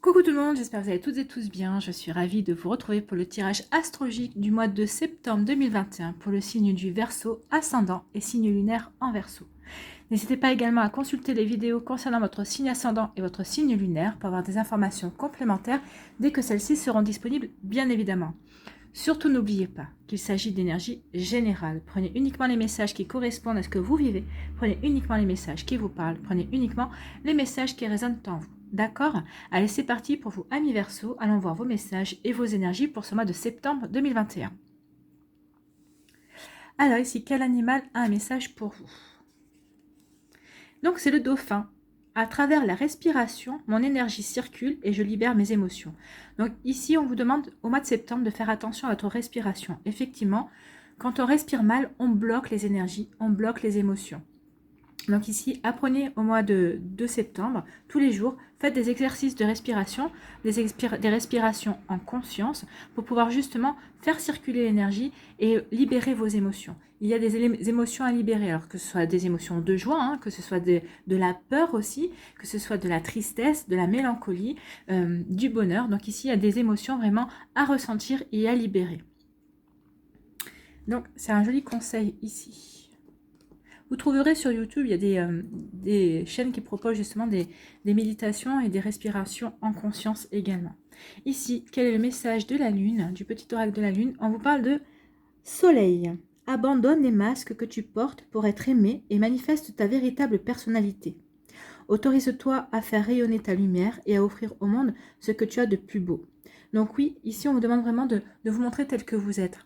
Coucou tout le monde, j'espère que vous allez toutes et tous bien. Je suis ravie de vous retrouver pour le tirage astrologique du mois de septembre 2021 pour le signe du Verseau ascendant et signe lunaire en Verseau. N'hésitez pas également à consulter les vidéos concernant votre signe ascendant et votre signe lunaire pour avoir des informations complémentaires dès que celles-ci seront disponibles, bien évidemment. Surtout n'oubliez pas qu'il s'agit d'énergie générale. Prenez uniquement les messages qui correspondent à ce que vous vivez. Prenez uniquement les messages qui vous parlent. Prenez uniquement les messages qui résonnent en vous. D'accord? Allez, c'est parti pour vous, amis Verseau. Allons voir vos messages et vos énergies pour ce mois de septembre 2021. Alors ici, quel animal a un message pour vous? Donc c'est le dauphin. À travers la respiration, mon énergie circule et je libère mes émotions. Donc ici, on vous demande au mois de septembre de faire attention à votre respiration. Effectivement, quand on respire mal, on bloque les énergies, on bloque les émotions. Donc ici, apprenez au mois de septembre, tous les jours, faites des exercices de respiration, des respirations en conscience pour pouvoir justement faire circuler l'énergie et libérer vos émotions. Il y a des émotions à libérer, alors que ce soit des émotions de joie, que ce soit de la peur aussi, que ce soit de la tristesse, de la mélancolie, du bonheur. Donc ici, il y a des émotions vraiment à ressentir et à libérer. Donc c'est un joli conseil ici. Vous trouverez sur YouTube, il y a des chaînes qui proposent justement des méditations et des respirations en conscience également. Ici, quel est le message de la Lune, du petit oracle de la Lune? On vous parle de Soleil. Abandonne les masques que tu portes pour être aimé et manifeste ta véritable personnalité. Autorise-toi à faire rayonner ta lumière et à offrir au monde ce que tu as de plus beau. Donc oui, ici on vous demande vraiment de vous montrer tel que vous êtes.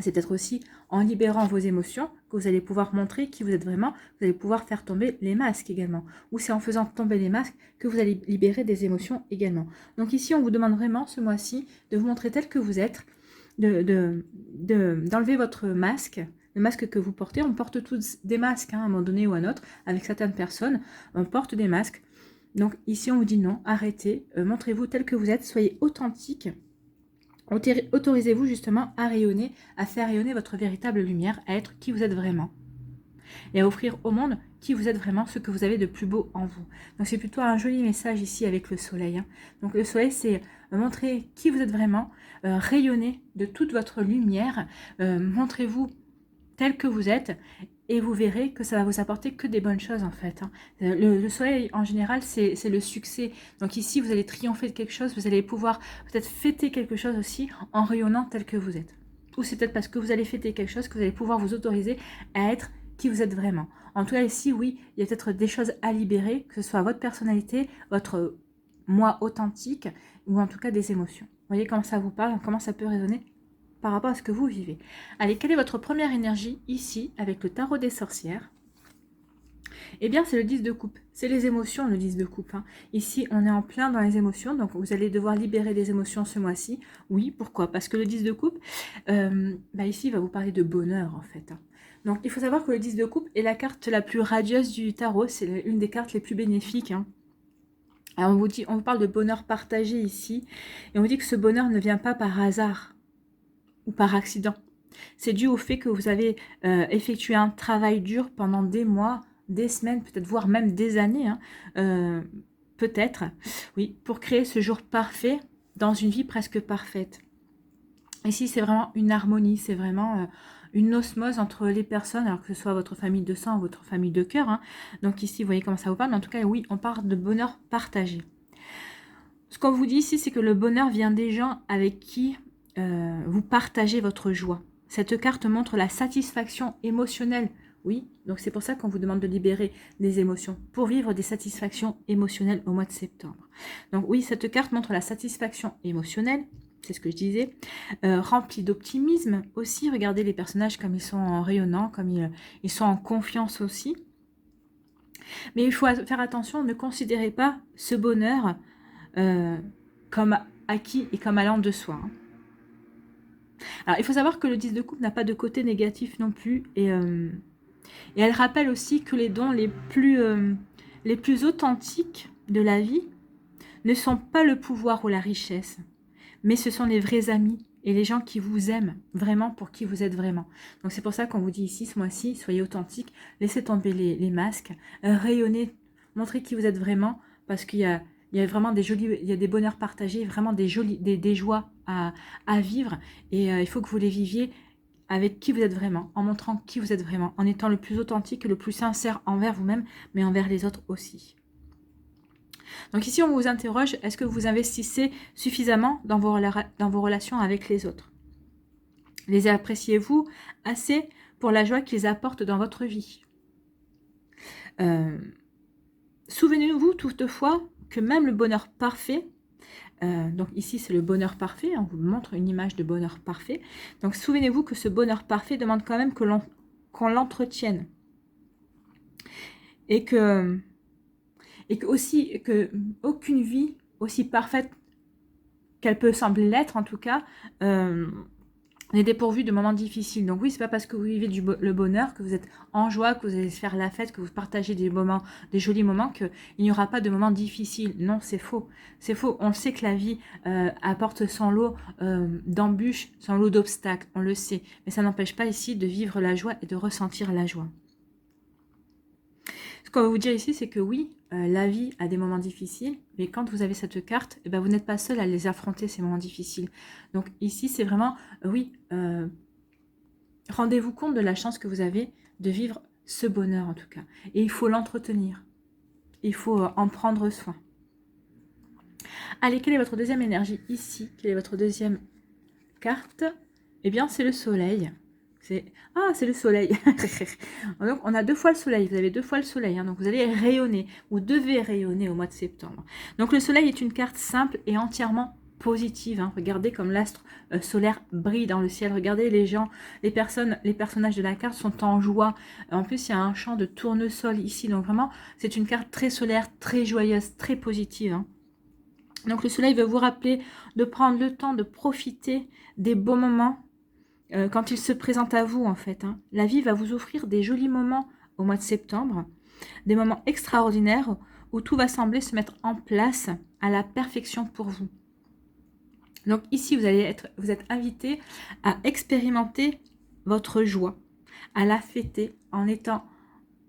C'est peut-être aussi en libérant vos émotions que vous allez pouvoir montrer qui vous êtes vraiment, vous allez pouvoir faire tomber les masques également. Ou c'est en faisant tomber les masques que vous allez libérer des émotions également. Donc ici, on vous demande vraiment ce mois-ci de vous montrer tel que vous êtes, d'enlever votre masque, le masque que vous portez. On porte tous des masques à un moment donné ou à un autre, avec certaines personnes, on porte des masques. Donc ici, on vous dit non, arrêtez, montrez-vous tel que vous êtes, soyez authentique. Autorisez-vous justement à rayonner, à faire rayonner votre véritable lumière, à être qui vous êtes vraiment. Et à offrir au monde qui vous êtes vraiment, ce que vous avez de plus beau en vous. Donc c'est plutôt un joli message ici avec le soleil. Donc le soleil, c'est montrer qui vous êtes vraiment, rayonner de toute votre lumière, montrez-vous tel que vous êtes, et vous verrez que ça va vous apporter que des bonnes choses en fait. Le soleil en général, c'est le succès. Donc ici, vous allez triompher de quelque chose, vous allez pouvoir peut-être fêter quelque chose aussi en rayonnant tel que vous êtes. Ou c'est peut-être parce que vous allez fêter quelque chose que vous allez pouvoir vous autoriser à être qui vous êtes vraiment. En tout cas ici, oui, il y a peut-être des choses à libérer, que ce soit votre personnalité, votre moi authentique, ou en tout cas des émotions. Vous voyez comment ça vous parle, comment ça peut résonner par rapport à ce que vous vivez. Allez, quelle est votre première énergie ici avec le tarot des sorcières? Eh bien, c'est le 10 de coupe. C'est les émotions, le 10 de coupe. Ici, on est en plein dans les émotions, donc vous allez devoir libérer des émotions ce mois-ci. Oui, pourquoi? Parce que le 10 de coupe, ici, il va vous parler de bonheur, en fait. Donc, il faut savoir que le 10 de coupe est la carte la plus radieuse du tarot. C'est une des cartes les plus bénéfiques. Alors, on vous parle de bonheur partagé ici. Et on vous dit que ce bonheur ne vient pas par hasard ou par accident. C'est dû au fait que vous avez effectué un travail dur pendant des mois, des semaines, peut-être voire même des années, peut-être, oui, pour créer ce jour parfait dans une vie presque parfaite. Ici, c'est vraiment une harmonie, c'est vraiment une osmose entre les personnes, alors que ce soit votre famille de sang ou votre famille de cœur. Donc ici, vous voyez comment ça vous parle, mais en tout cas, oui, on parle de bonheur partagé. Ce qu'on vous dit ici, c'est que le bonheur vient des gens avec qui vous partagez votre joie. Cette carte montre la satisfaction émotionnelle. Oui, donc c'est pour ça qu'on vous demande de libérer des émotions, pour vivre des satisfactions émotionnelles au mois de septembre. Donc oui, cette carte montre la satisfaction émotionnelle, c'est ce que je disais, remplie d'optimisme aussi. Regardez les personnages comme ils sont en rayonnant, comme ils sont en confiance aussi. Mais il faut faire attention, ne considérez pas ce bonheur comme acquis et comme allant de soi. Alors, il faut savoir que le 10 de coupe n'a pas de côté négatif non plus. Et elle rappelle aussi que les dons les plus authentiques de la vie ne sont pas le pouvoir ou la richesse, mais ce sont les vrais amis et les gens qui vous aiment vraiment pour qui vous êtes vraiment. Donc c'est pour ça qu'on vous dit ici, ce mois-ci, soyez authentique, laissez tomber les masques, rayonnez, montrez qui vous êtes vraiment, parce qu'il y a Il y a vraiment il y a des bonheurs partagés, vraiment des joies à vivre. Et il faut que vous les viviez avec qui vous êtes vraiment, en montrant qui vous êtes vraiment, en étant le plus authentique et le plus sincère envers vous-même, mais envers les autres aussi. Donc ici, on vous interroge, est-ce que vous investissez suffisamment dans vos relations avec les autres? Les appréciez-vous assez pour la joie qu'ils apportent dans votre vie? Souvenez-vous toutefois que même le bonheur parfait, donc ici c'est le bonheur parfait, on vous montre une image de bonheur parfait, donc souvenez-vous que ce bonheur parfait demande quand même qu'on l'entretienne. Et que aussi que aucune vie aussi parfaite qu'elle peut sembler l'être en tout cas, n'est dépourvue de moments difficiles. Donc oui, c'est pas parce que vous vivez le bonheur, que vous êtes en joie, que vous allez faire la fête, que vous partagez des moments, des jolis moments, qu'il n'y aura pas de moments difficiles. Non, c'est faux. C'est faux. On le sait que la vie apporte son lot d'embûches, son lot d'obstacles. On le sait. Mais ça n'empêche pas ici de vivre la joie et de ressentir la joie. Ce qu'on va vous dire ici, c'est que oui, la vie a des moments difficiles, mais quand vous avez cette carte, eh ben, vous n'êtes pas seul à les affronter, ces moments difficiles. Donc ici, c'est vraiment, oui, rendez-vous compte de la chance que vous avez de vivre ce bonheur en tout cas. Et il faut l'entretenir. Il faut en prendre soin. Allez, quelle est votre deuxième énergie ici? Quelle est votre deuxième carte? Eh bien, c'est le soleil. C'est le soleil. Donc, on a 2 fois le soleil. Vous avez 2 fois le soleil. Hein, donc, vous allez rayonner. Vous devez rayonner au mois de septembre. Donc, le soleil est une carte simple et entièrement positive. Hein. Regardez comme l'astre solaire brille dans le ciel. Regardez les gens, les personnages de la carte sont en joie. En plus, il y a un champ de tournesol ici. Donc, vraiment, c'est une carte très solaire, très joyeuse, très positive. Hein. Donc, le soleil veut vous rappeler de prendre le temps de profiter des beaux moments quand il se présente à vous, en fait. Hein. La vie va vous offrir des jolis moments au mois de septembre, des moments extraordinaires où tout va sembler se mettre en place à la perfection pour vous. Donc ici, vous êtes invité à expérimenter votre joie, à la fêter en étant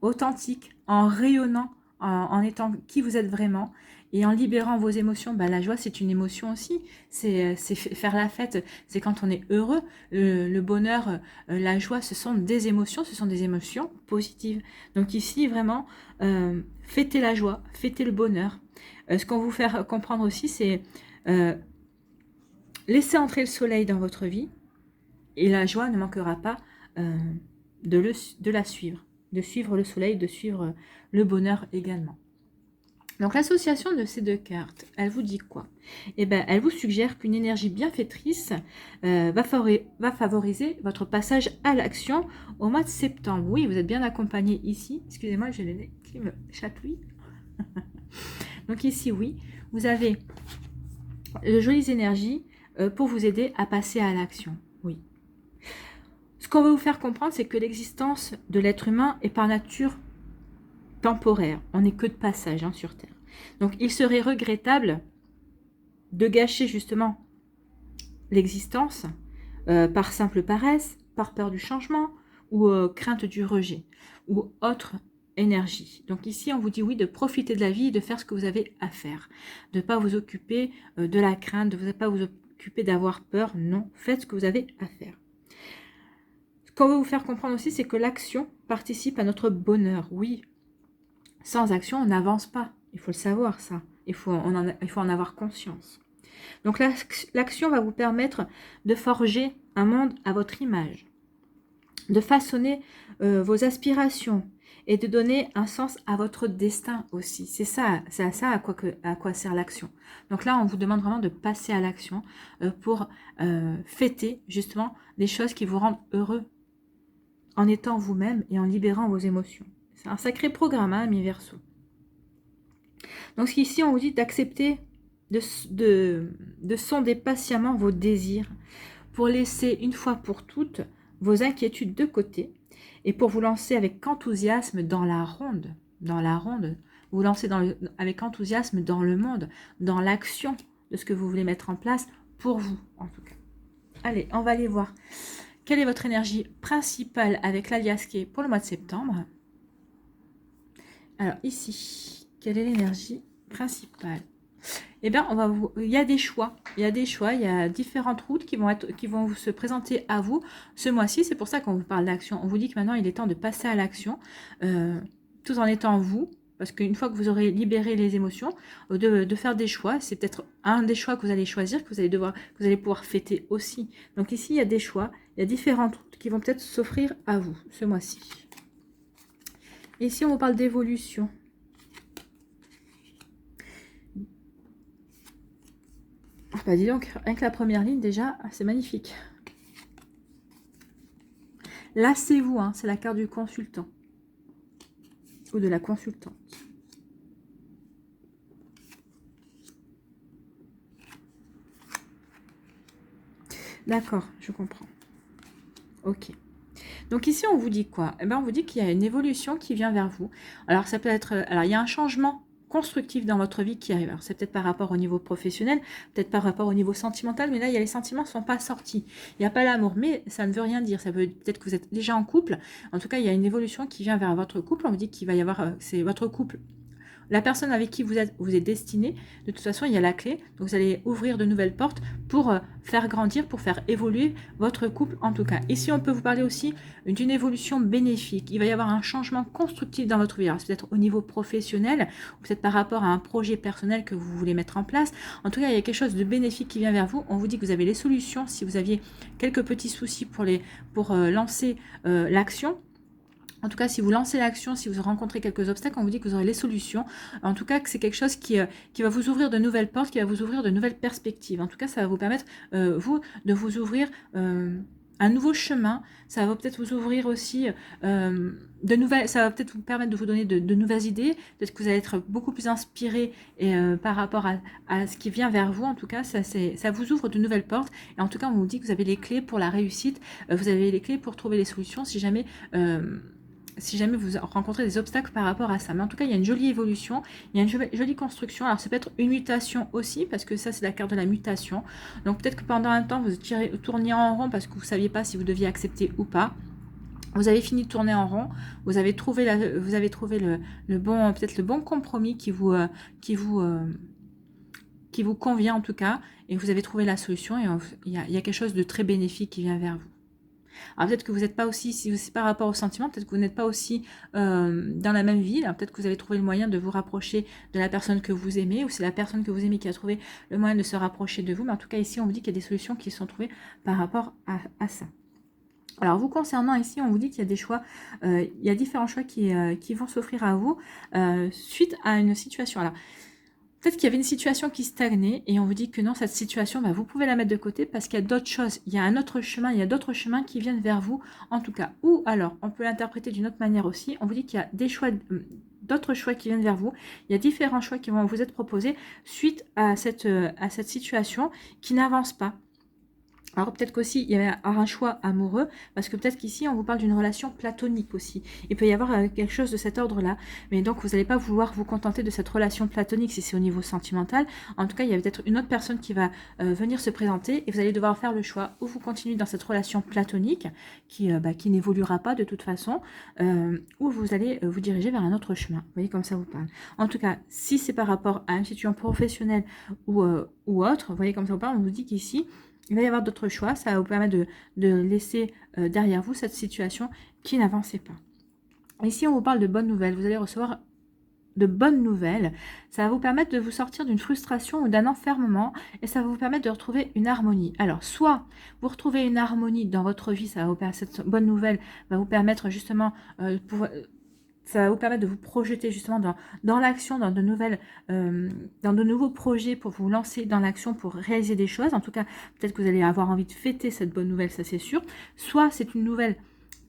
authentique, en rayonnant, en étant qui vous êtes vraiment et en libérant vos émotions. La joie, c'est une émotion aussi. C'est faire la fête, c'est quand on est heureux. Le bonheur, la joie, ce sont des émotions positives. Donc ici, vraiment, fêtez la joie, fêtez le bonheur. Ce qu'on vous fait comprendre aussi, c'est laissez entrer le soleil dans votre vie et la joie ne manquera pas de la suivre. De suivre le soleil, de suivre le bonheur également. Donc l'association de ces 2 cartes, elle vous dit quoi? Eh bien, elle vous suggère qu'une énergie bienfaitrice va favoriser votre passage à l'action au mois de septembre. Oui, vous êtes bien accompagné ici. Excusez-moi, j'ai le nez qui me chatouille. Donc ici, oui, vous avez de jolies énergies pour vous aider à passer à l'action. Oui. Ce qu'on veut vous faire comprendre, c'est que l'existence de l'être humain est par nature temporaire. On n'est que de passage sur Terre. Donc, il serait regrettable de gâcher justement l'existence par simple paresse, par peur du changement ou crainte du rejet ou autre énergie. Donc ici, on vous dit oui, de profiter de la vie et de faire ce que vous avez à faire. De ne pas vous occuper de la crainte, de ne pas vous occuper d'avoir peur. Non, faites ce que vous avez à faire. Ce qu'on veut vous faire comprendre aussi, c'est que l'action participe à notre bonheur. Oui, sans action, on n'avance pas. Il faut le savoir, ça. Il faut en avoir conscience. Donc l'action va vous permettre de forger un monde à votre image, de façonner vos aspirations et de donner un sens à votre destin aussi. C'est à ça à quoi sert l'action. Donc là, on vous demande vraiment de passer à l'action pour fêter justement les choses qui vous rendent heureux en étant vous-même et en libérant vos émotions. C'est un sacré programme, hein, mi-verso. Donc ici, on vous dit d'accepter de sonder patiemment vos désirs pour laisser une fois pour toutes vos inquiétudes de côté et pour vous lancer avec enthousiasme dans la ronde. Vous lancez avec enthousiasme dans le monde, dans l'action de ce que vous voulez mettre en place pour vous, en tout cas. Allez, on va aller voir. Quelle est votre énergie principale avec l'aliasqué pour le mois de septembre? Alors ici, quelle est l'énergie principale? Eh bien, il y a des choix. Il y a des choix, il y a différentes routes qui vont se présenter à vous ce mois-ci. C'est pour ça qu'on vous parle d'action. On vous dit que maintenant, il est temps de passer à l'action, tout en étant vous. Parce qu'une fois que vous aurez libéré les émotions, de faire des choix, c'est peut-être un des choix que vous allez choisir, que vous allez pouvoir fêter aussi. Donc ici, il y a des choix, il y a différentes routes qui vont peut-être s'offrir à vous ce mois-ci. Et ici, on vous parle d'évolution. Bah dis donc, rien que la première ligne, déjà, c'est magnifique. Là, c'est vous, hein, c'est la carte du consultant. Ou de la consultante. D'accord, je comprends. Ok. Donc ici, on vous dit quoi? Eh bien, on vous dit qu'il y a une évolution qui vient vers vous. Alors, ça peut être... Alors, il y a un changement constructif dans votre vie qui arrive. Alors, c'est peut-être par rapport au niveau professionnel, peut-être par rapport au niveau sentimental, mais là, il y a les sentiments ne sont pas sortis. Il n'y a pas l'amour, mais ça ne veut rien dire. Ça veut peut-être que vous êtes déjà en couple. En tout cas, il y a une évolution qui vient vers votre couple. On vous dit qu'il va y avoir... c'est votre couple. La personne avec qui vous êtes destiné, de toute façon, il y a la clé. Donc, vous allez ouvrir de nouvelles portes pour faire grandir, pour faire évoluer votre couple en tout cas. Ici, on peut vous parler aussi d'une évolution bénéfique. Il va y avoir un changement constructif dans votre vie. Alors, c'est peut-être au niveau professionnel, ou peut-être par rapport à un projet personnel que vous voulez mettre en place. En tout cas, il y a quelque chose de bénéfique qui vient vers vous. On vous dit que vous avez les solutions. Si vous aviez quelques petits soucis pour lancer l'action, en tout cas, si vous lancez l'action, si vous rencontrez quelques obstacles, on vous dit que vous aurez les solutions. En tout cas, que c'est quelque chose qui va vous ouvrir de nouvelles portes, qui va vous ouvrir de nouvelles perspectives. En tout cas, ça va vous permettre, vous, de vous ouvrir un nouveau chemin. Ça va peut-être vous ouvrir aussi ça va peut-être vous permettre de vous donner de nouvelles idées. Peut-être que vous allez être beaucoup plus inspiré par rapport à ce qui vient vers vous. En tout cas, ça vous ouvre de nouvelles portes. Et en tout cas, on vous dit que vous avez les clés pour la réussite. Vous avez les clés pour trouver les solutions si jamais vous rencontrez des obstacles par rapport à ça. Mais en tout cas, il y a une jolie évolution, il y a une jolie construction. Alors, ça peut être une mutation aussi, parce que ça, c'est la carte de la mutation. Donc, peut-être que pendant un temps, vous tourniez en rond parce que vous ne saviez pas si vous deviez accepter ou pas. Vous avez fini de tourner en rond, vous avez trouvé le bon compromis qui vous convient en tout cas, et vous avez trouvé la solution, et il y a quelque chose de très bénéfique qui vient vers vous. Alors peut-être que vous n'êtes pas aussi, si c'est par rapport au sentiment, peut-être que vous n'êtes pas aussi dans la même ville, peut-être que vous avez trouvé le moyen de vous rapprocher de la personne que vous aimez, ou c'est la personne que vous aimez qui a trouvé le moyen de se rapprocher de vous, mais en tout cas ici on vous dit qu'il y a des solutions qui sont trouvées par rapport à ça. Alors vous concernant ici, on vous dit qu'il y a des choix, il y a différents choix qui vont s'offrir à vous suite à une situation. Alors peut-être qu'il y avait une situation qui stagnait et on vous dit que non, cette situation, vous pouvez la mettre de côté parce qu'il y a d'autres choses, il y a un autre chemin, il y a d'autres chemins qui viennent vers vous en tout cas. Ou alors, on peut l'interpréter d'une autre manière aussi, on vous dit qu'il y a des choix, d'autres choix qui viennent vers vous, il y a différents choix qui vont vous être proposés suite à cette situation qui n'avance pas. Alors peut-être qu'aussi il y a un choix amoureux, parce que peut-être qu'ici on vous parle d'une relation platonique aussi. Il peut y avoir quelque chose de cet ordre-là, mais donc vous n'allez pas vouloir vous contenter de cette relation platonique si c'est au niveau sentimental. En tout cas, il y a peut-être une autre personne qui va venir se présenter et vous allez devoir faire le choix ou vous continuez dans cette relation platonique qui n'évoluera pas de toute façon, ou vous allez vous diriger vers un autre chemin. Vous voyez comme ça vous parle. En tout cas, si c'est par rapport à une situation professionnelle ou autre, vous voyez comme ça vous parle, on vous dit qu'ici, il va y avoir d'autres choix, ça va vous permettre de laisser derrière vous cette situation qui n'avançait pas. Ici, on vous parle de bonnes nouvelles. Vous allez recevoir de bonnes nouvelles. Ça va vous permettre de vous sortir d'une frustration ou d'un enfermement et ça va vous permettre de retrouver une harmonie. Alors, soit vous retrouvez une harmonie dans votre vie, ça va vous permettre, cette bonne nouvelle va vous permettre justement ça va vous permettre de vous projeter justement dans l'action, dans de nouveaux projets pour vous lancer dans l'action, pour réaliser des choses. En tout cas, peut-être que vous allez avoir envie de fêter cette bonne nouvelle, ça c'est sûr. Soit c'est une nouvelle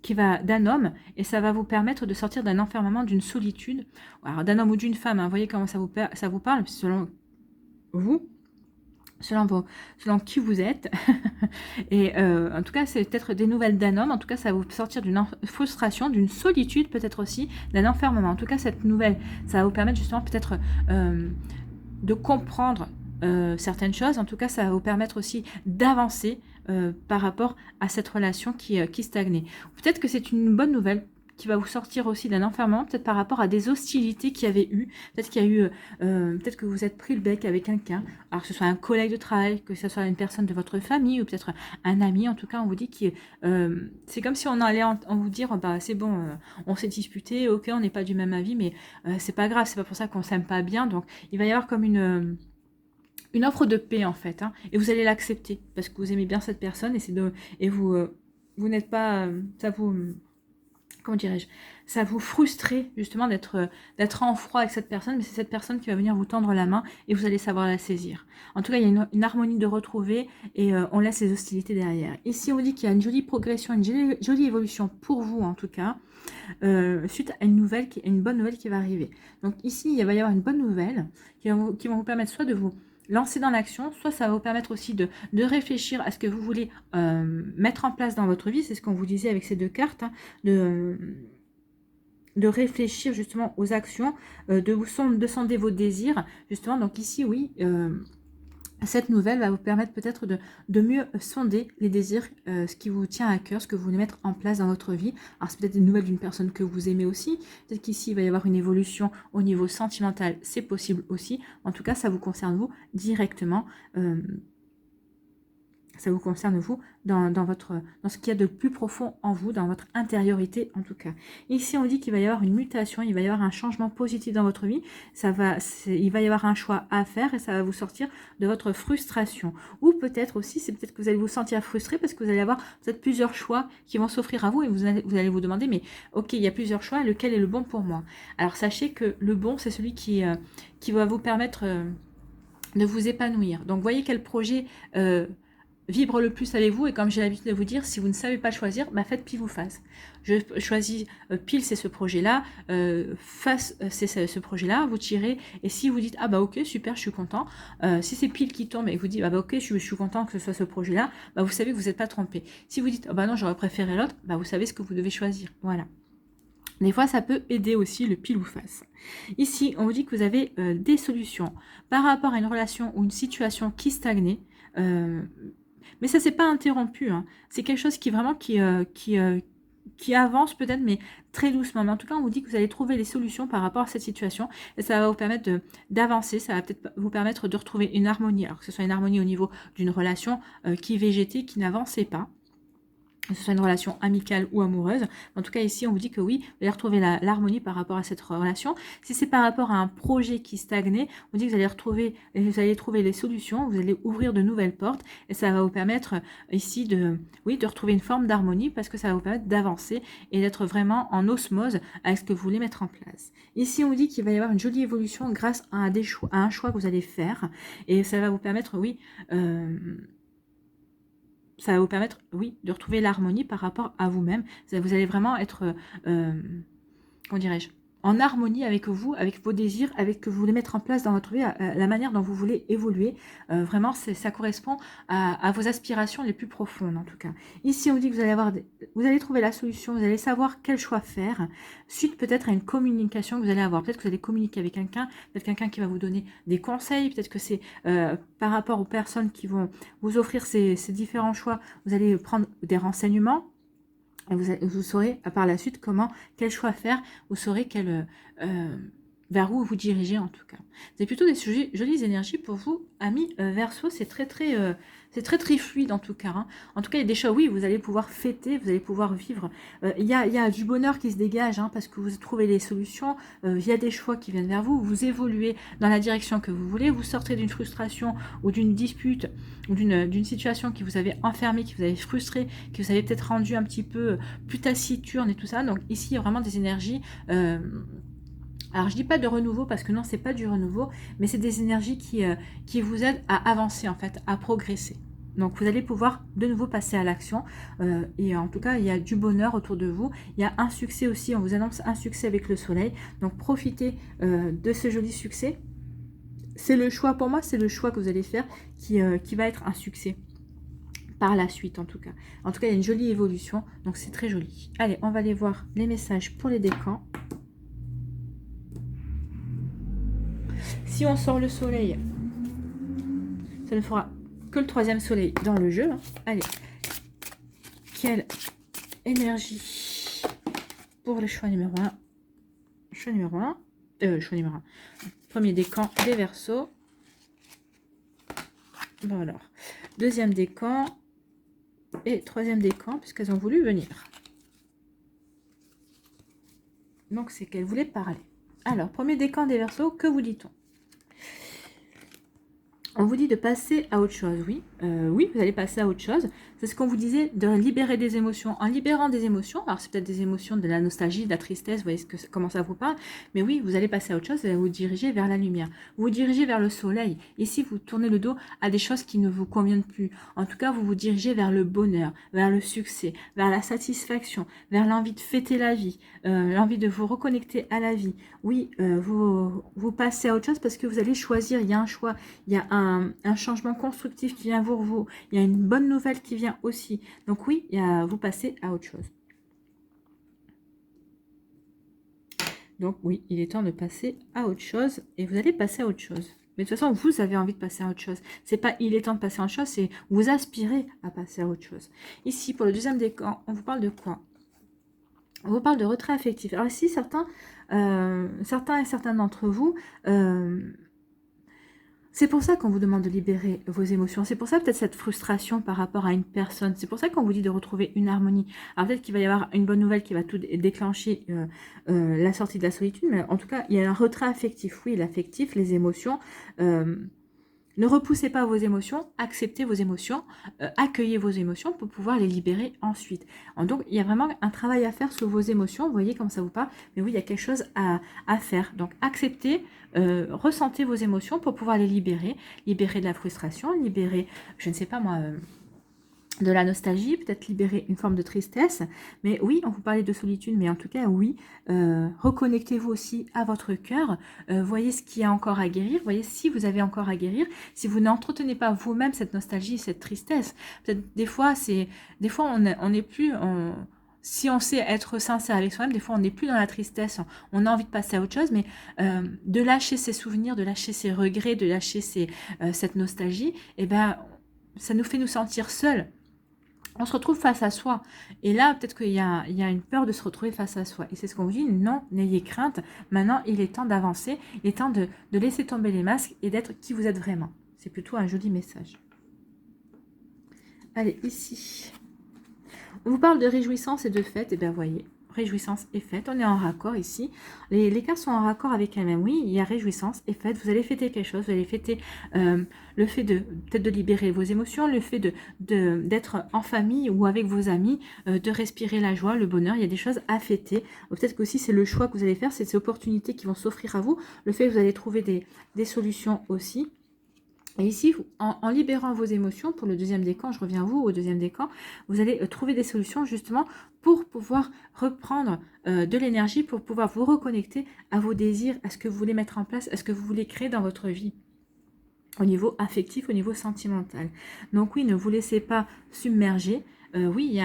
qui va d'un homme et ça va vous permettre de sortir d'un enfermement, d'une solitude. Alors d'un homme ou d'une femme, vous voyez comment ça vous parle, selon vous. Selon qui vous êtes. Et en tout cas, c'est peut-être des nouvelles d'un homme. En tout cas, ça va vous sortir d'une frustration, d'une solitude, peut-être aussi, d'un enfermement. En tout cas, cette nouvelle, ça va vous permettre justement peut-être de comprendre certaines choses. En tout cas, ça va vous permettre aussi d'avancer par rapport à cette relation qui stagnait. Peut-être que c'est une bonne nouvelle qui va vous sortir aussi d'un enfermement, peut-être par rapport à des hostilités qu'il y avait eu. Peut-être qu'il y a eu, peut-être que vous êtes pris le bec avec quelqu'un, alors que ce soit un collègue de travail, que ce soit une personne de votre famille, ou peut-être un ami. En tout cas, on vous dit que c'est comme si on allait en vous dire, bah c'est bon, on s'est disputé, ok, on n'est pas du même avis, mais c'est pas grave, c'est pas pour ça qu'on s'aime pas bien. Donc, il va y avoir comme une offre de paix en fait, hein, et vous allez l'accepter parce que vous aimez bien cette personne et vous n'êtes pas, ça vous, comment dirais-je, ça vous frustrer justement d'être en froid avec cette personne, mais c'est cette personne qui va venir vous tendre la main et vous allez savoir la saisir. En tout cas, il y a une harmonie de retrouver et on laisse les hostilités derrière. Ici, on vous dit qu'il y a une jolie progression, une jolie évolution pour vous en tout cas, suite à une bonne nouvelle qui va arriver. Donc ici, il va y avoir une bonne nouvelle qui vont vous permettre soit de vous lancer dans l'action, soit ça va vous permettre aussi de réfléchir à ce que vous voulez mettre en place dans votre vie. C'est ce qu'on vous disait avec ces deux cartes, hein, de réfléchir justement aux actions, de sonder vos désirs, justement. Donc ici, oui, cette nouvelle va vous permettre peut-être de mieux sonder les désirs, ce qui vous tient à cœur, ce que vous voulez mettre en place dans votre vie. Alors c'est peut-être des nouvelles d'une personne que vous aimez aussi, peut-être qu'ici il va y avoir une évolution au niveau sentimental, c'est possible aussi. En tout cas, ça vous concerne vous directement. Ça vous concerne vous dans ce qu'il y a de plus profond en vous, dans votre intériorité en tout cas. Ici on dit qu'il va y avoir une mutation, il va y avoir un changement positif dans votre vie, il va y avoir un choix à faire et ça va vous sortir de votre frustration. Ou peut-être aussi, c'est peut-être que vous allez vous sentir frustré parce que vous allez avoir peut-être plusieurs choix qui vont s'offrir à vous et vous allez vous demander, mais ok, il y a plusieurs choix, lequel est le bon pour moi? Alors sachez que le bon, c'est celui qui va vous permettre de vous épanouir. Donc voyez quel projet vibre le plus avec vous, et comme j'ai l'habitude de vous dire, si vous ne savez pas choisir, bah faites pile ou face. Je choisis pile, c'est ce projet-là, face, c'est ce projet-là, vous tirez, et si vous dites, ah bah ok, super, je suis content, si c'est pile qui tombe et que vous dites, ah bah ok, je suis content que ce soit ce projet-là, bah vous savez que vous n'êtes pas trompé. Si vous dites, ah bah non, j'aurais préféré l'autre, bah vous savez ce que vous devez choisir, voilà. Des fois, ça peut aider aussi le pile ou face. Ici, on vous dit que vous avez des solutions par rapport à une relation ou une situation qui stagnait, mais ça s'est pas interrompu, hein. C'est quelque chose qui vraiment qui avance peut-être, mais très doucement. Mais en tout cas, on vous dit que vous allez trouver les solutions par rapport à cette situation et ça va vous permettre d'avancer, ça va peut-être vous permettre de retrouver une harmonie. Alors que ce soit une harmonie au niveau d'une relation qui végétait, qui n'avançait pas, que ce soit une relation amicale ou amoureuse. En tout cas, ici, on vous dit que oui, vous allez retrouver l'harmonie par rapport à cette relation. Si c'est par rapport à un projet qui stagnait, on dit que vous allez trouver les solutions, vous allez ouvrir de nouvelles portes et ça va vous permettre ici de retrouver une forme d'harmonie parce que ça va vous permettre d'avancer et d'être vraiment en osmose avec ce que vous voulez mettre en place. Ici, on vous dit qu'il va y avoir une jolie évolution grâce à un choix que vous allez faire et ça va vous permettre, oui, ça va vous permettre, oui, de retrouver l'harmonie par rapport à vous-même. Vous allez vraiment être, comment dirais-je, en harmonie avec vous, avec vos désirs, avec ce que vous voulez mettre en place dans votre vie, la manière dont vous voulez évoluer. Vraiment, ça correspond à vos aspirations les plus profondes, en tout cas. Ici, on dit que vous allez trouver la solution, vous allez savoir quel choix faire, suite peut-être à une communication que vous allez avoir. Peut-être que vous allez communiquer avec quelqu'un, peut-être quelqu'un qui va vous donner des conseils, peut-être que c'est par rapport aux personnes qui vont vous offrir ces différents choix, vous allez prendre des renseignements. Et vous saurez par la suite quel choix faire, vous saurez vers où vous dirigez en tout cas. C'est plutôt des jolies énergies pour vous, amis Verseau, c'est très fluide en tout cas. Hein. En tout cas, il y a des choses, oui, vous allez pouvoir fêter, vous allez pouvoir vivre. Il y a du bonheur qui se dégage hein, parce que vous trouvez les solutions, il y a des choix qui viennent vers vous, vous évoluez dans la direction que vous voulez, vous sortez d'une frustration ou d'une dispute ou d'une situation qui vous avait enfermé, qui vous avait frustré, qui vous avait peut-être rendu un petit peu plus taciturne et tout ça. Donc ici, il y a vraiment des énergies... alors je dis pas de renouveau parce que non c'est pas du renouveau, mais c'est des énergies qui vous aident à avancer en fait, à progresser. Donc vous allez pouvoir de nouveau passer à l'action et en tout cas il y a du bonheur autour de vous, il y a un succès aussi, on vous annonce un succès avec le soleil, donc profitez de ce joli succès. C'est le choix pour moi, c'est le choix que vous allez faire qui va être un succès. Par la suite en tout cas. En tout cas il y a une jolie évolution, donc c'est très joli. Allez, on va aller voir les messages pour les décans. Si on sort le soleil, ça ne fera que le troisième soleil dans le jeu. Hein. Allez, quelle énergie pour le choix numéro 1. Choix numéro 1. Choix numéro 1. Premier décan des Verseaux. Bon alors. Deuxième décan. Et troisième décan, puisqu'elles ont voulu venir. Donc, c'est qu'elles voulaient parler. Alors, premier décan des Verseaux, que vous dit-on? On vous dit de passer à autre chose, oui. Oui, vous allez passer à autre chose. C'est ce qu'on vous disait, de libérer des émotions. En libérant des émotions, alors c'est peut-être des émotions de la nostalgie, de la tristesse, vous voyez comment ça vous parle. Mais oui, vous allez passer à autre chose, vous allez vous diriger vers la lumière. Vous vous dirigez vers le soleil. Ici, vous tournez le dos à des choses qui ne vous conviennent plus. En tout cas, vous vous dirigez vers le bonheur, vers le succès, vers la satisfaction, vers l'envie de fêter la vie, l'envie de vous reconnecter à la vie. Oui, vous passez à autre chose parce que vous allez choisir, il y a un choix, il y a un changement constructif qui vient pour vous, il y a une bonne nouvelle qui vient aussi. Donc oui, vous passez à autre chose. Donc oui, il est temps de passer à autre chose et vous allez passer à autre chose. Mais de toute façon, vous avez envie de passer à autre chose. C'est pas il est temps de passer à autre chose, c'est vous aspirez à passer à autre chose. Ici, pour le deuxième décan, on vous parle de quoi? On vous parle de retrait affectif. Alors ici, certains et certaines d'entre vous... c'est pour ça qu'on vous demande de libérer vos émotions. C'est pour ça peut-être cette frustration par rapport à une personne. C'est pour ça qu'on vous dit de retrouver une harmonie. Alors peut-être qu'il va y avoir une bonne nouvelle qui va tout déclencher la sortie de la solitude. Mais en tout cas, il y a un retrait affectif. Oui, l'affectif, les émotions. Ne repoussez pas vos émotions, acceptez vos émotions, accueillez vos émotions pour pouvoir les libérer ensuite. Donc, il y a vraiment un travail à faire sur vos émotions. Vous voyez comme ça vous parle. Mais oui, il y a quelque chose à faire. Donc, acceptez, ressentez vos émotions pour pouvoir les libérer. Libérer de la frustration, libérer, je ne sais pas moi... de la nostalgie, peut-être libérer une forme de tristesse. Mais oui, on vous parlait de solitude, mais en tout cas, oui, reconnectez-vous aussi à votre cœur. Voyez ce qu'il y a encore à guérir. Voyez si vous avez encore à guérir. Si vous n'entretenez pas vous-même cette nostalgie, cette tristesse. Peut-être des fois, on n'est plus... si on sait être sincère avec soi-même, des fois on n'est plus dans la tristesse, on a envie de passer à autre chose, mais de lâcher ses souvenirs, de lâcher ses regrets, de lâcher cette nostalgie, eh ben, ça nous fait nous sentir seuls. On se retrouve face à soi. Et là, peut-être qu'il y a une peur de se retrouver face à soi. Et c'est ce qu'on vous dit, non, n'ayez crainte. Maintenant, il est temps d'avancer. Il est temps de laisser tomber les masques et d'être qui vous êtes vraiment. C'est plutôt un joli message. Allez, ici. On vous parle de réjouissance et de fête. Et bien, voyez, réjouissance et fête. On est en raccord ici. Les cartes sont en raccord avec elles-mêmes. Oui, il y a réjouissance et fête. Vous allez fêter quelque chose. Vous allez fêter le fait peut-être de libérer vos émotions, le fait d'être en famille ou avec vos amis, de respirer la joie, le bonheur. Il y a des choses à fêter. Peut-être qu'aussi c'est le choix que vous allez faire. C'est ces opportunités qui vont s'offrir à vous. Le fait que vous allez trouver des solutions aussi. Et ici, en libérant vos émotions, pour le deuxième décan, je reviens au deuxième décan, vous allez trouver des solutions justement pour pouvoir reprendre de l'énergie, pour pouvoir vous reconnecter à vos désirs, à ce que vous voulez mettre en place, à ce que vous voulez créer dans votre vie, au niveau affectif, au niveau sentimental. Donc oui, ne vous laissez pas submerger. Oui,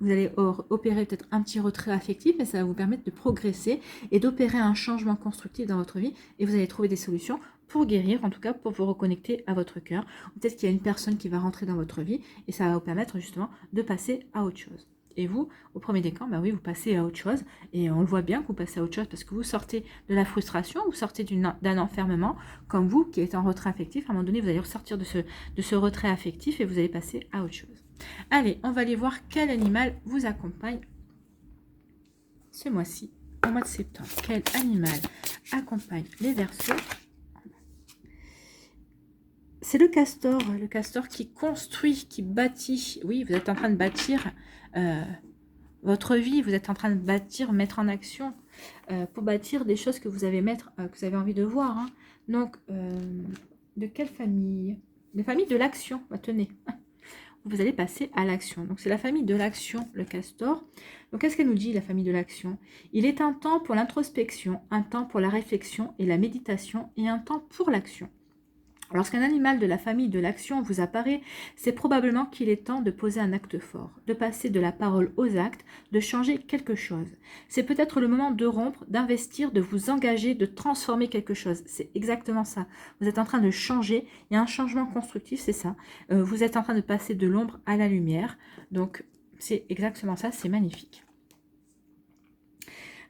vous allez opérer peut-être un petit retrait affectif et ça va vous permettre de progresser et d'opérer un changement constructif dans votre vie et vous allez trouver des solutions pour guérir, en tout cas pour vous reconnecter à votre cœur. Ou peut-être qu'il y a une personne qui va rentrer dans votre vie et ça va vous permettre justement de passer à autre chose. Et vous, au premier décan, bah oui, vous passez à autre chose. Et on le voit bien que vous passez à autre chose parce que vous sortez de la frustration, vous sortez d'un enfermement, comme vous qui êtes en retrait affectif. À un moment donné, vous allez ressortir de ce retrait affectif et vous allez passer à autre chose. Allez, on va aller voir quel animal vous accompagne ce mois-ci, au mois de septembre. Quel animal accompagne les Verseaux? C'est le castor qui construit, qui bâtit. Oui, vous êtes en train de bâtir votre vie, vous êtes en train de bâtir, mettre en action pour bâtir des choses que vous avez que vous avez envie de voir. Hein. Donc, de quelle famille? La famille de l'action, tenez. Vous allez passer à l'action. Donc, c'est la famille de l'action, le castor. Donc, qu'est-ce qu'elle nous dit, la famille de l'action? Il est un temps pour l'introspection, un temps pour la réflexion et la méditation et un temps pour l'action. Lorsqu'un animal de la famille de l'action vous apparaît, c'est probablement qu'il est temps de poser un acte fort, de passer de la parole aux actes, de changer quelque chose. C'est peut-être le moment de rompre, d'investir, de vous engager, de transformer quelque chose. C'est exactement ça. Vous êtes en train de changer, il y a un changement constructif, c'est ça. Vous êtes en train de passer de l'ombre à la lumière. Donc, c'est exactement ça, c'est magnifique.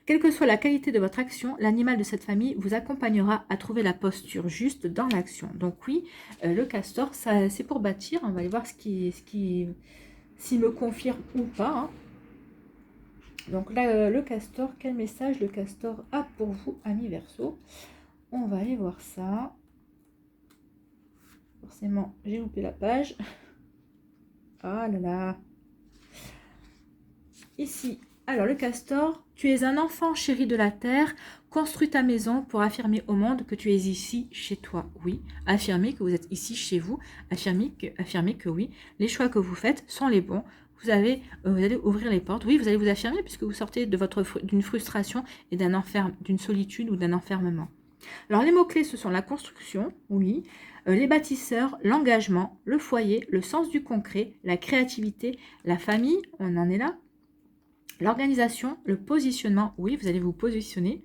Quelle que soit la qualité de votre action, l'animal de cette famille vous accompagnera à trouver la posture juste dans l'action. Donc oui, le castor, c'est pour bâtir. On va aller voir s'il me confirme ou pas. Hein. Donc là, le castor, quel message le castor a pour vous, amis Verseau? On va aller voir ça. Forcément, j'ai loupé la page. Ah là là. Ici, alors le castor, tu es un enfant chéri de la terre, construis ta maison pour affirmer au monde que tu es ici chez toi. Oui, affirmez que vous êtes ici chez vous, affirmez que oui, les choix que vous faites sont les bons. Vous allez ouvrir les portes. Oui, vous allez vous affirmer puisque vous sortez d'une frustration et d'une solitude ou d'un enfermement. Alors les mots-clés, ce sont la construction, oui, les bâtisseurs, l'engagement, le foyer, le sens du concret, la créativité, la famille, on en est là, l'organisation, le positionnement, oui, vous allez vous positionner,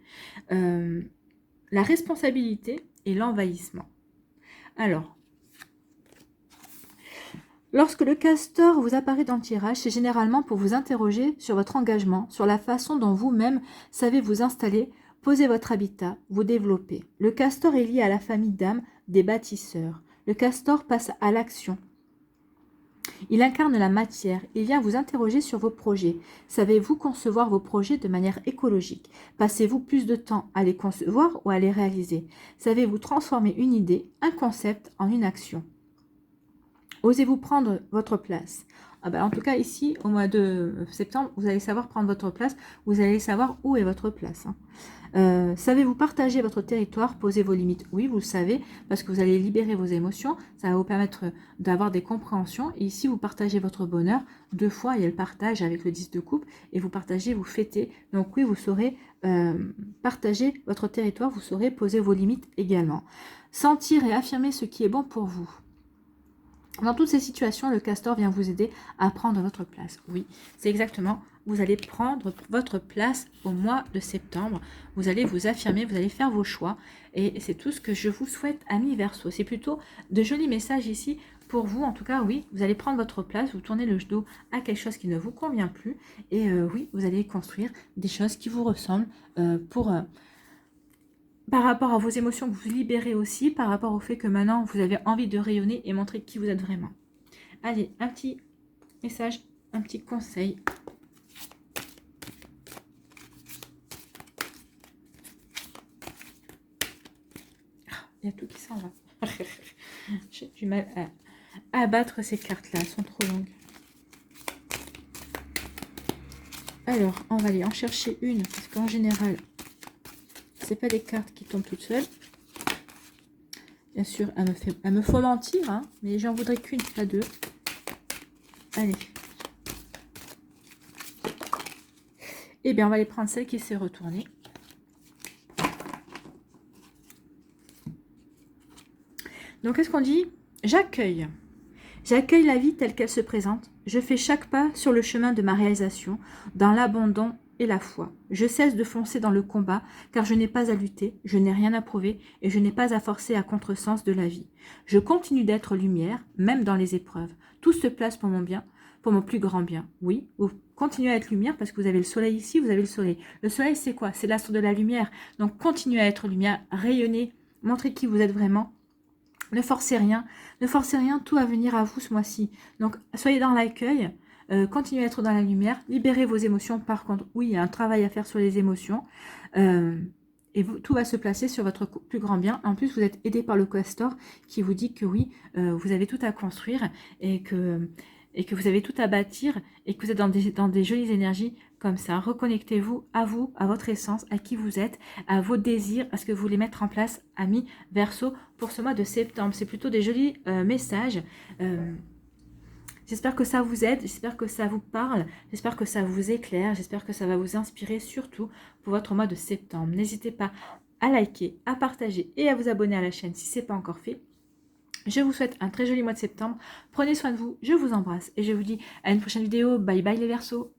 la responsabilité et l'envahissement. Alors, lorsque le castor vous apparaît dans le tirage, c'est généralement pour vous interroger sur votre engagement, sur la façon dont vous-même savez vous installer, poser votre habitat, vous développer. Le castor est lié à la famille d'âme des bâtisseurs. Le castor passe à l'action. Il incarne la matière. Il vient vous interroger sur vos projets. Savez-vous concevoir vos projets de manière écologique? Passez-vous plus de temps à les concevoir ou à les réaliser? Savez-vous transformer une idée, un concept en une action? Osez-vous prendre votre place? En tout cas, ici, au mois de septembre, vous allez savoir prendre votre place. Vous allez savoir où est votre place. Savez-vous partager votre territoire, poser vos limites? Oui, vous le savez, parce que vous allez libérer vos émotions. Ça va vous permettre d'avoir des compréhensions. Et ici, vous partagez votre bonheur. 2 fois, il y a le partage avec le 10 de coupe. Et vous partagez, vous fêtez. Donc oui, vous saurez partager votre territoire. Vous saurez poser vos limites également. Sentir et affirmer ce qui est bon pour vous. Dans toutes ces situations, le castor vient vous aider à prendre votre place. Oui, c'est exactement, vous allez prendre votre place au mois de septembre. Vous allez vous affirmer, vous allez faire vos choix. Et c'est tout ce que je vous souhaite, amis Verseau. C'est plutôt de jolis messages ici pour vous. En tout cas, oui, vous allez prendre votre place, vous tournez le dos à quelque chose qui ne vous convient plus. Et oui, vous allez construire des choses qui vous ressemblent par rapport à vos émotions, vous libérez aussi, par rapport au fait que maintenant, vous avez envie de rayonner et montrer qui vous êtes vraiment. Allez, un petit message, un petit conseil. Il y a tout qui s'en va. J'ai du mal à abattre ces cartes-là, elles sont trop longues. Alors, on va aller en chercher une, parce qu'en général, c'est pas des cartes qui tombent toutes seules. Bien sûr, elle me faut mentir, hein, mais j'en voudrais qu'une, pas 2. Allez. Eh bien, on va aller prendre celle qui s'est retournée. Donc, qu'est-ce qu'on dit? J'accueille. J'accueille la vie telle qu'elle se présente. Je fais chaque pas sur le chemin de ma réalisation, dans l'abandon et la foi. Je cesse de foncer dans le combat, car je n'ai pas à lutter, je n'ai rien à prouver, et je n'ai pas à forcer à contresens de la vie. Je continue d'être lumière, même dans les épreuves. Tout se place pour mon bien, pour mon plus grand bien. Oui, vous continuez à être lumière, parce que vous avez le soleil ici, vous avez le soleil. Le soleil, c'est quoi? C'est l'astre de la lumière. Donc, continuez à être lumière, rayonnez, montrez qui vous êtes vraiment. Ne forcez rien, tout va venir à vous ce mois-ci. Donc, soyez dans l'accueil, continuez à être dans la lumière, libérez vos émotions. Par contre, oui, il y a un travail à faire sur les émotions. Et tout va se placer sur votre plus grand bien. En plus, vous êtes aidé par le castor qui vous dit que oui, vous avez tout à construire et que vous avez tout à bâtir et que vous êtes dans des jolies énergies comme ça. Reconnectez-vous, à votre essence, à qui vous êtes, à vos désirs, à ce que vous voulez mettre en place, amis Verseau, pour ce mois de septembre. C'est plutôt des jolis messages. J'espère que ça vous aide, j'espère que ça vous parle, j'espère que ça vous éclaire, j'espère que ça va vous inspirer, surtout pour votre mois de septembre. N'hésitez pas à liker, à partager et à vous abonner à la chaîne si ce n'est pas encore fait. Je vous souhaite un très joli mois de septembre. Prenez soin de vous, je vous embrasse et je vous dis à une prochaine vidéo. Bye bye les Verseaux.